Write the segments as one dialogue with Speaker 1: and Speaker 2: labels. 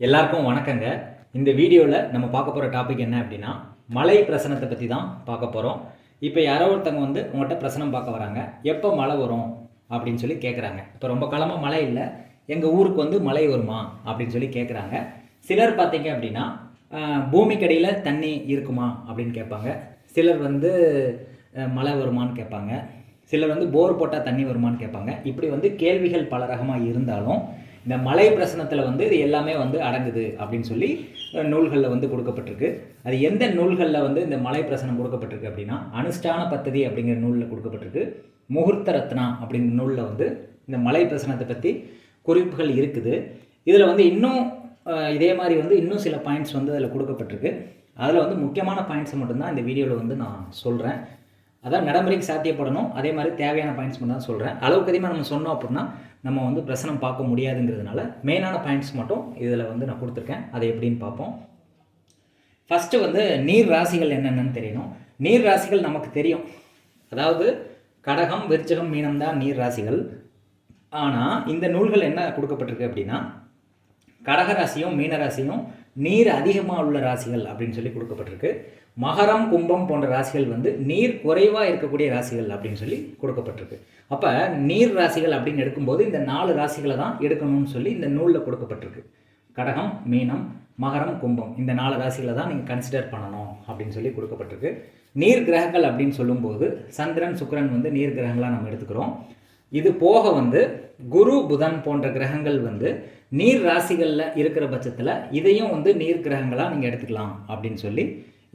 Speaker 1: எல்லாருக்கும் வணக்கங்க. இந்த வீடியோவில் நம்ம பார்க்க போகிற டாபிக் என்ன அப்படின்னா மழை பிரசனத்தை பற்றி தான் பார்க்க போகிறோம். இப்போ யாரோ ஒருத்தவங்க வந்து உங்கள்கிட்ட பிரசனம் பார்க்க வராங்க, எப்போ மழை வரும் அப்படின்னு சொல்லி கேட்குறாங்க. இப்போ ரொம்ப காலமாக மழை இல்லை, எங்கள் ஊருக்கு வந்து மழை வருமா அப்படின்னு சொல்லி கேட்குறாங்க. சிலர் பார்த்தீங்க அப்படின்னா பூமிக்கடியில் தண்ணி இருக்குமா அப்படின்னு கேட்பாங்க. சிலர் வந்து மழை வருமானு கேட்பாங்க. சிலர் வந்து போர் போட்டால் தண்ணி வருமானு கேட்பாங்க. இப்படி வந்து கேள்விகள் பல ரகமாக இருந்தாலும் இந்த மலை பிரசனத்தில் வந்து இது எல்லாமே வந்து அடங்குது அப்படின்னு சொல்லி நூல்களில் வந்து கொடுக்கப்பட்டிருக்கு. அது எந்த நூல்களில் வந்து இந்த மலை பிரசனம் கொடுக்கப்பட்டிருக்கு அப்படின்னா அனுஷ்டான பத்ததி அப்படிங்கிற நூலில் கொடுக்கப்பட்டிருக்கு. முகூர்த்த ரத்னா அப்படிங்கிற நூலில் வந்து இந்த மலை பிரசனத்தை பற்றி குறிப்புகள் இருக்குது. இதில் வந்து இன்னும் இதே மாதிரி வந்து இன்னும் சில பாயிண்ட்ஸ் வந்து அதில் கொடுக்கப்பட்டிருக்கு. அதில் வந்து முக்கியமான பாயிண்ட்ஸை மட்டும்தான் இந்த வீடியோவில் வந்து நான் சொல்கிறேன். அதான் நடைமுறைக்கு சாத்தியப்படணும், அதே மாதிரி தேவையான பாயிண்ட்ஸ் மட்டும் தான் சொல்கிறேன். அளவுக்கு அதிகமாக நம்ம சொன்னோம் அப்படின்னா நம்ம வந்து பிரசனம் பார்க்க முடியாதுங்கிறதுனால மெயினான பாயிண்ட்ஸ் மட்டும் இதில் வந்து நான் கொடுத்துருக்கேன். அதை எப்படின்னு பார்ப்போம். ஃபஸ்ட்டு வந்து நீர் ராசிகள் என்னென்னு தெரியணும். நீர் ராசிகள் நமக்கு தெரியும், அதாவது கடகம், விருச்சகம், மீனம் தான் நீர் ராசிகள். ஆனால் இந்த நூல்கள் என்ன கொடுக்கப்பட்டிருக்கு அப்படின்னா கடகராசியும் மீனராசியும் நீர் அதிகமாக உள்ள ராசிகள் அப்படின்னு சொல்லி கொடுக்கப்பட்டிருக்கு. மகரம், கும்பம் போன்ற ராசிகள் வந்து நீர் குறைவாக இருக்கக்கூடிய ராசிகள் அப்படின்னு சொல்லி கொடுக்கப்பட்டிருக்கு. அப்போ நீர் ராசிகள் அப்படின்னு எடுக்கும்போது இந்த 4 ராசிகளை தான் எடுக்கணும்னு சொல்லி இந்த நூலில் கொடுக்கப்பட்டிருக்கு. கடகம், மீனம், மகரம், கும்பம் இந்த 4 ராசிகளை தான் நீங்கள் கன்சிடர் பண்ணணும் அப்படின்னு சொல்லி கொடுக்கப்பட்டிருக்கு. நீர் கிரகங்கள் அப்படின்னு சொல்லும்போது சந்திரன், சுக்கிரன் வந்து நீர் கிரகங்களாக நம்ம எடுத்துக்கிறோம். இது போக வந்து குரு, புதன் போன்ற கிரகங்கள் வந்து நீர் ராசிகளில் இருக்கிற பட்சத்தில் இதையும் வந்து நீர் கிரகங்களாக நீங்கள் எடுத்துக்கலாம் அப்படின்னு சொல்லி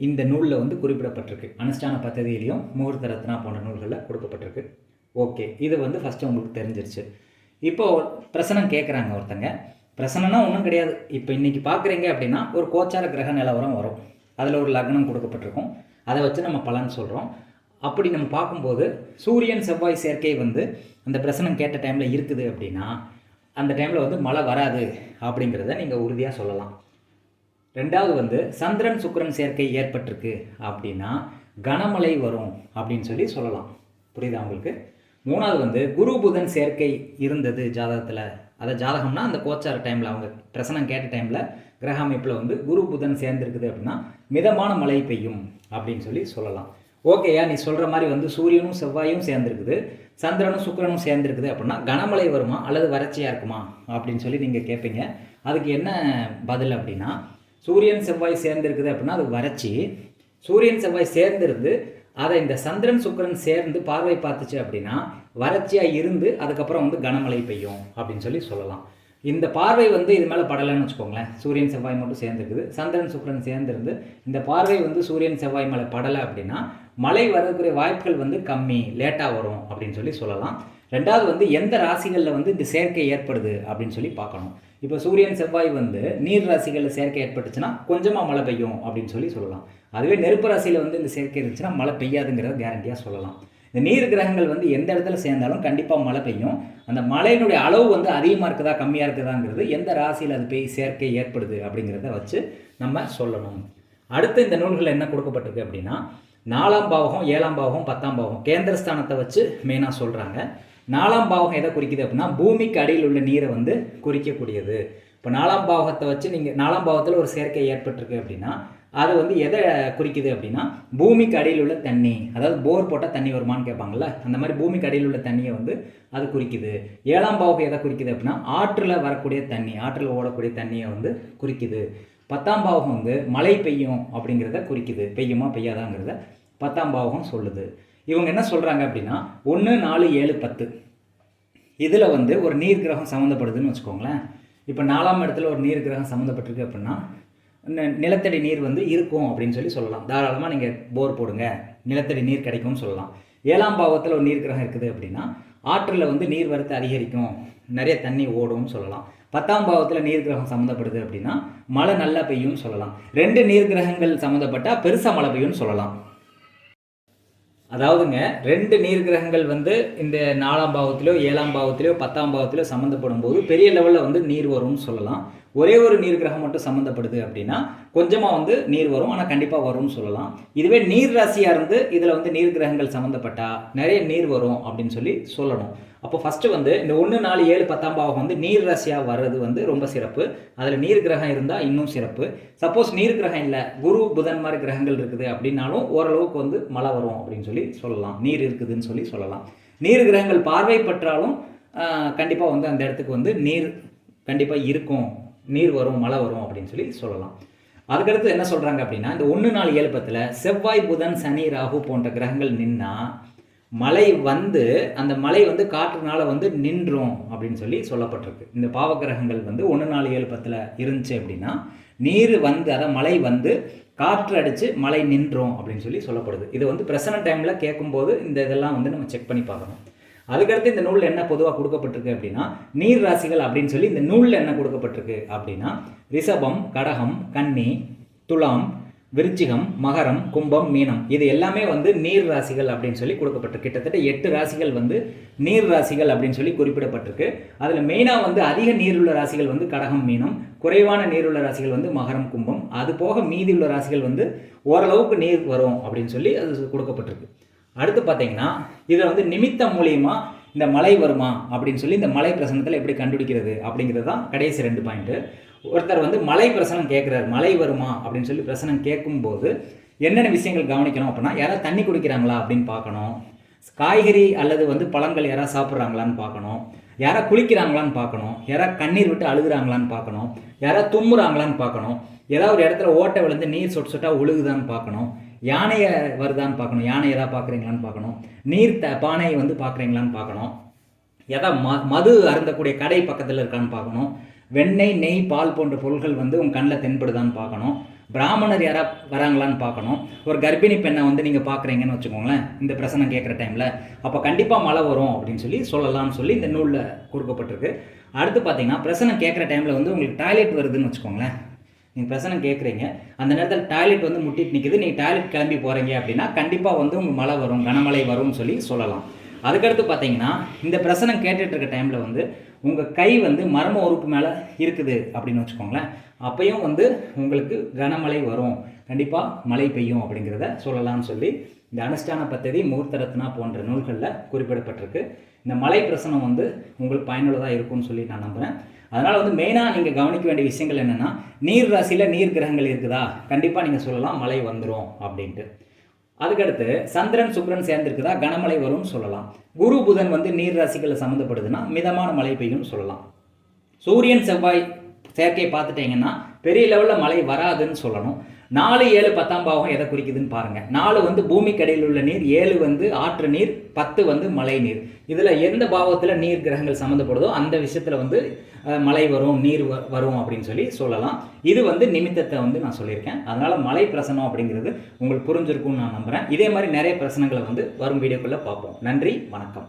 Speaker 1: இந்த நூலில் வந்து குறிப்பிடப்பட்டிருக்கு. அனுஷ்டான பத்ததியிலையும் முகூர்த்த ரத்னா போன்ற நூல்களில் கொடுக்கப்பட்டிருக்கு. ஓகே, இது வந்து ஃபஸ்ட்டு உங்களுக்கு தெரிஞ்சிருச்சு. இப்போது பிரசனம் கேட்குறாங்க ஒருத்தங்க. பிரசனம்னா ஒன்றும் கிடையாது. இப்போ இன்றைக்கி பார்க்குறீங்க அப்படின்னா ஒரு கோச்சார கிரக நிலவரம் வரும், அதில் ஒரு லக்னம் கொடுக்கப்பட்டிருக்கும், அதை வச்சு நம்ம பலன் சொல்கிறோம். அப்படி நம்ம பார்க்கும்போது சூரியன் செவ்வாய் சேர்க்கை வந்து அந்த பிரசனம் கேட்ட டைமில் இருக்குது அப்படின்னா அந்த டைமில் வந்து மழை வராது அப்படிங்கிறத நீங்கள் உறுதியாக சொல்லலாம். ரெண்டாவது வந்து சந்திரன் சுக்கிரன் சேர்க்கை ஏற்பட்டிருக்கு அப்படின்னா கனமழை வரும் அப்படின்னு சொல்லி சொல்லலாம். புரியுதா உங்களுக்கு? மூணாவது வந்து குரு புதன் சேர்க்கை இருந்தது ஜாதகத்தில், அதை ஜாதகம்னா அந்த கோச்சார டைமில் அவங்க பிரசனம் கேட்ட டைமில் கிரக அமைப்பில் வந்து குரு புதன் சேர்ந்துருக்குது அப்படின்னா மிதமான மழை பெய்யும் அப்படின்னு சொல்லி சொல்லலாம். ஓகேயா, நீ சொல்கிற மாதிரி வந்து சூரியனும் செவ்வாயும் சேர்ந்துருக்குது, சந்திரனும் சுக்கிரனும் சேர்ந்துருக்குது அப்படின்னா கனமழை வருமா அல்லது வறட்சியாக இருக்குமா அப்படின்னு சொல்லி நீங்கள் கேட்பீங்க. அதுக்கு என்ன பதில் அப்படின்னா சூரியன் செவ்வாய் சேர்ந்துருக்குது அப்படின்னா அது வறட்சி. சூரியன் செவ்வாய் சேர்ந்துருந்து அதை இந்த சந்திரன் சுக்கிரன் சேர்ந்து பார்வை பார்த்துச்சு அப்படின்னா வறட்சியாக இருந்து அதுக்கப்புறம் வந்து கனமழை பெய்யும் அப்படின்னு சொல்லி சொல்லலாம். இந்த பார்வை வந்து இது மேலே படலைன்னு வச்சுக்கோங்களேன், சூரியன் செவ்வாய் மட்டும் சேர்ந்துருக்குது, சந்திரன் சுக்கிரன் சேர்ந்துருந்து இந்த பார்வை வந்து சூரியன் செவ்வாய் மேலே படலை அப்படின்னா மழை வரக்கூடிய வாய்ப்புகள் வந்து கம்மி, லேட்டாக வரும் அப்படின்னு சொல்லி சொல்லலாம். ரெண்டாவது வந்து எந்த ராசிகளில் வந்து இந்த சேர்க்கை ஏற்படுது அப்படின்னு சொல்லி பார்க்கணும். இப்போ சூரியன் செவ்வாய் வந்து நீர் ராசிகளில் சேர்க்கை ஏற்பட்டுச்சுன்னா கொஞ்சமாக மழை பெய்யும் அப்படின்னு சொல்லி சொல்லலாம். அதுவே நெருப்பு ராசியில் வந்து இந்த சேர்க்கை இருந்துச்சுன்னா மழை பெய்யாதுங்கிறத கேரண்டியாக சொல்லலாம். இந்த நீர் கிரகங்கள் வந்து எந்த இடத்துல சேர்ந்தாலும் கண்டிப்பாக மழை பெய்யும். அந்த மழையினுடைய அளவு வந்து அதிகமாக இருக்குதா கம்மியாக இருக்குதாங்கிறது எந்த ராசியில் அது பெய் சேர்க்கை ஏற்படுது அப்படிங்கிறத வச்சு நம்ம சொல்லணும். அடுத்து இந்த நூல்கள் என்ன கொடுக்கப்பட்டிருக்கு அப்படின்னா 4ஆம் பாவகம், 7ஆம் பாவகம், 10ஆம் பாவகம் கேந்திரஸ்தானத்தை வச்சு மெயினாக சொல்கிறாங்க. 4ஆம் பாவகம் எதை குறிக்குது அப்படின்னா பூமிக்கு அடியில் உள்ள நீரை வந்து குறிக்கக்கூடியது. இப்போ 4ஆம் பாவகத்தை வச்சு நீங்கள் 4ஆம் பாவத்தில் ஒரு சேர்க்கை ஏற்பட்டிருக்கு அப்படின்னா அது வந்து எதை குறிக்குது அப்படின்னா பூமிக்கு அடியில் உள்ள தண்ணி, அதாவது போர் போட்டால் தண்ணி வருமானு கேட்பாங்கள்ல, அந்த மாதிரி பூமிக்கு அடியில் உள்ள தண்ணியை வந்து அது குறிக்குது. 7ஆம் பாவகம் எதை குறிக்குது அப்படின்னா ஆற்றில் வரக்கூடிய தண்ணி, ஆற்றில் ஓடக்கூடிய தண்ணியை வந்து குறிக்குது. 10ஆம் பாவகம் வந்து மழை பெய்யும் அப்படிங்கிறத குறிக்குது, பெய்யுமா பெய்யாதாங்கிறத 10ஆம் பாவகம் சொல்லுது. இவங்க என்ன சொல்கிறாங்க அப்படின்னா 1, 4, 7, 10 இதில் வந்து ஒரு நீர் கிரகம் சம்மந்தப்படுதுன்னு வச்சுக்கோங்களேன். இப்போ 4ஆம் இடத்துல ஒரு நீர் கிரகம் சம்மந்தப்பட்டிருக்கு அப்படின்னா நிலத்தடி நீர் வந்து இருக்கும் அப்படின்னு சொல்லி சொல்லலாம். தாராளமாக நீங்கள் போர் போடுங்க, நிலத்தடி நீர் கிடைக்கும்னு சொல்லலாம். 7ஆம் பாவத்தில் ஒரு நீர் கிரகம் இருக்குது அப்படின்னா ஆற்றில் வந்து நீர் வரத்து அதிகரிக்கும், நிறைய தண்ணி ஓடும்னு சொல்லலாம். 10ஆம் பாவத்தில் நீர் கிரகம் சம்மந்தப்படுது அப்படின்னா மழை நல்லா பெய்யும்னு சொல்லலாம். 2 நீர் கிரகங்கள் சம்மந்தப்பட்டால் பெருசாக மழை பெய்யும்னு சொல்லலாம். அதாவதுங்க 2 நீர் கிரகங்கள் வந்து இந்த 4ஆம் பாவத்திலோ 7ஆம் பாவத்திலோ 10ஆம் பாவத்திலோ சம்மந்தப்படும் போது பெரிய லெவலில் வந்து நீர் வரும்னு சொல்லலாம். ஒரே ஒரு நீர் கிரகம் மட்டும் சம்மந்தப்படுது அப்படின்னா கொஞ்சமாக வந்து நீர் வரும், ஆனால் கண்டிப்பாக வரும்னு சொல்லலாம். இதுவே நீர் ராசியாக இருந்து இதில் வந்து நீர் கிரகங்கள் சம்மந்தப்பட்டால் நிறைய நீர் வரும் அப்படின்னு சொல்லி சொல்லணும். அப்போ ஃபஸ்ட்டு வந்து இந்த 1, 4, 7, 10ஆம் பாவம் வந்து நீர் ராசியாக வர்றது வந்து ரொம்ப சிறப்பு. அதில் நீர் கிரகம் இருந்தால் இன்னும் சிறப்பு. சப்போஸ் நீர் கிரகம் இல்லை, குரு புதன் மாதிரி கிரகங்கள் இருக்குது அப்படின்னாலும் ஓரளவுக்கு வந்து மழை வரும் அப்படின்னு சொல்லி சொல்லலாம். நீர் இருக்குதுன்னு சொல்லி சொல்லலாம். நீர் கிரகங்கள் பார்வை பற்றாலும் கண்டிப்பாக வந்து அந்த இடத்துக்கு வந்து நீர் கண்டிப்பாக இருக்கும், நீர் வரும், மழை வரும் அப்படின்னு சொல்லி சொல்லலாம். அதுக்கடுத்து என்ன சொல்கிறாங்க அப்படின்னா, இந்த 1, 4, 7, 10 செவ்வாய் புதன் சனி ராகு போன்ற கிரகங்கள் நின்னா மழை வந்து அந்த மழை வந்து காற்றுனால வந்து நின்றும் அப்படின்னு சொல்லி சொல்லப்பட்டிருக்கு. இந்த பாவகிரகங்கள் வந்து 1, 4, 7, 10 இருந்துச்சு அப்படின்னா நீர் வந்து அதாவது மழை வந்து காற்று அடித்து மழை நின்றும் அப்படின்னு சொல்லி சொல்லப்படுது. இது வந்து பிரசன்ட் டைமில் கேட்கும்போது இந்த இதெல்லாம் வந்து நம்ம செக் பண்ணி பார்க்கணும். அதுக்கடுத்து இந்த நூலில் என்ன பொதுவாக கொடுக்கப்பட்டிருக்கு அப்படின்னா, நீர் ராசிகள் அப்படின்னு சொல்லி இந்த நூலில் என்ன கொடுக்கப்பட்டிருக்கு அப்படின்னா, ரிஷபம், கடகம், கன்னி, துலாம், விருச்சிகம், மகரம், கும்பம், மீனம் இது எல்லாமே வந்து நீர் ராசிகள் அப்படின்னு சொல்லி கொடுக்கப்பட்டிருக்கு. கிட்டத்தட்ட 8 ராசிகள் வந்து நீர் ராசிகள் அப்படின்னு சொல்லி குறிப்பிடப்பட்டிருக்கு. அதில் மெயினாக வந்து அதிக நீருள்ள ராசிகள் வந்து கடகம், மீனம், குறைவான நீருள்ள ராசிகள் வந்து மகரம், கும்பம். அது போக மீதி உள்ள ராசிகள் வந்து ஓரளவுக்கு நீர் வரும் அப்படின்னு சொல்லி அது கொடுக்கப்பட்டிருக்கு. அடுத்து பார்த்தீங்கன்னா இதில் வந்து நிமித்தம் மூலியமாக இந்த மழை வருமா அப்படின்னு சொல்லி இந்த மழை பிரசனத்தில் எப்படி கண்டுபிடிக்கிறது அப்படிங்கிறது தான் கடைசி 2 பாயிண்ட்டு. ஒருத்தர் வந்து மழை பிரசனம் கேட்குறாரு, மழை வருமா அப்படின்னு சொல்லி பிரசனம் கேட்கும்போது என்னென்ன விஷயங்கள் கவனிக்கணும் அப்படின்னா, யாராவது தண்ணி குடிக்கிறாங்களா அப்படின்னு பார்க்கணும், காய்கறி அல்லது வந்து பழங்கள் யாராவது சாப்பிட்றாங்களான்னு பார்க்கணும், யாராவது குளிக்கிறாங்களான்னு பார்க்கணும், யாராவது கண்ணீர் விட்டு அழுகுறாங்களான்னு பார்க்கணும், யாராவது தும்முறாங்களான்னு பார்க்கணும், ஏதாவது ஒரு இடத்துல ஓட்டை விழுந்து நீர் சொட்டு சொட்டாக ஒழுகுதான்னு பார்க்கணும், யானையை வருதான்னு பார்க்கணும், யானை எதாவது பார்க்குறீங்களான்னு பார்க்கணும், நீர் பானையை வந்து பார்க்குறீங்களான்னு பார்க்கணும், எதாவது மது அருந்தக்கூடிய கடை பக்கத்தில் இருக்கான்னு பார்க்கணும், வெண்ணெய், நெய், பால் போன்ற பொருட்கள் வந்து உங்கள் கண்ணில் தென்படுதான்னு பார்க்கணும், பிராமணர் யாராவது வராங்களான்னு பார்க்கணும், ஒரு கர்ப்பிணி பெண்ணை வந்து நீங்கள் பார்க்குறீங்கன்னு வச்சுக்கோங்களேன் இந்த பிரசனம் கேட்குற டைமில், அப்போ கண்டிப்பாக மழை வரும் அப்படின்னு சொல்லி சொல்லலாம்னு சொல்லி இந்த நூலில் கொடுக்கப்பட்டிருக்கு. அடுத்து பார்த்தீங்கன்னா பிரசனம் கேட்குற டைமில் வந்து உங்களுக்கு டாய்லெட் வருதுன்னு வச்சுக்கோங்களேன், நீங்கள் பிரசனம் கேட்குறீங்க, அந்த நேரத்தில் டாய்லெட் வந்து முட்டிட்டு நிற்குது, நீங்கள் டாய்லெட் கிளம்பி போகிறீங்க அப்படின்னா கண்டிப்பாக வந்து உங்களுக்கு மழை வரும், கனமழை வரும்னு சொல்லி சொல்லலாம். அதுக்கடுத்து பார்த்தீங்கன்னா இந்த பிரசனம் கேட்டுட்டு இருக்க டைமில் வந்து உங்கள் கை வந்து மர்ம உறுப்பு மேலே இருக்குது அப்படின்னு வச்சுக்கோங்களேன், அப்பையும் வந்து உங்களுக்கு கனமழை வரும், கண்டிப்பாக மழை பெய்யும் அப்படிங்கிறத சொல்லலாம்னு சொல்லி இந்த அனுஷ்டான பத்ததி, முகூர்த்த ரத்னா போன்ற நூல்களில் குறிப்பிடப்பட்டிருக்கு. இந்த மழை பிரசனம் வந்து உங்களுக்கு பயனுள்ளதாக இருக்கும்னு சொல்லி நான் நம்புகிறேன். அதனால் வந்து மெயினாக நீங்கள் கவனிக்க வேண்டிய விஷயங்கள் என்னென்னா, நீர் ராசியில் நீர் கிரகங்கள் இருக்குதா, கண்டிப்பாக நீங்கள் சொல்லலாம் மழை வந்துடும் அப்படின்ட்டு. அதுக்கடுத்து சந்திரன் சுக்கிரன் சேர்ந்துருக்குதா, கனமழை வரும்னு சொல்லலாம். குரு புதன் வந்து நீர் ராசிகளில் சம்மந்தப்படுதுன்னா மிதமான மழை பெய்யும்னு சொல்லலாம். சூரியன் செவ்வாய் சேர்க்கையை பார்த்துட்டிங்கன்னா பெரிய லெவலில் மழை வராதுன்னு சொல்லணும். 4, 7, 10ஆம் பாவம் எதை குறிக்குதுன்னு பாருங்கள். 4 வந்து பூமிக்கு அடியில் உள்ள நீர், 7 வந்து ஆற்று நீர், 10 வந்து மழை நீர். இதில் எந்த பாவத்தில் நீர் கிரகங்கள் சம்மந்தப்படுதோ அந்த விஷயத்தில் வந்து மழை வரும், நீர் வரும் அப்படின்னு சொல்லி சொல்லலாம். இது வந்து நிமித்தத்தை வந்து நான் சொல்லியிருக்கேன். அதனால் மழை பிரசனம் அப்படிங்கிறது உங்களுக்கு புரிஞ்சிருக்கும்னு நான் நம்புகிறேன். இதே மாதிரி நிறைய பிரசனங்களை வந்து வரும் வீடியோக்குள்ளே பார்ப்போம். நன்றி, வணக்கம்.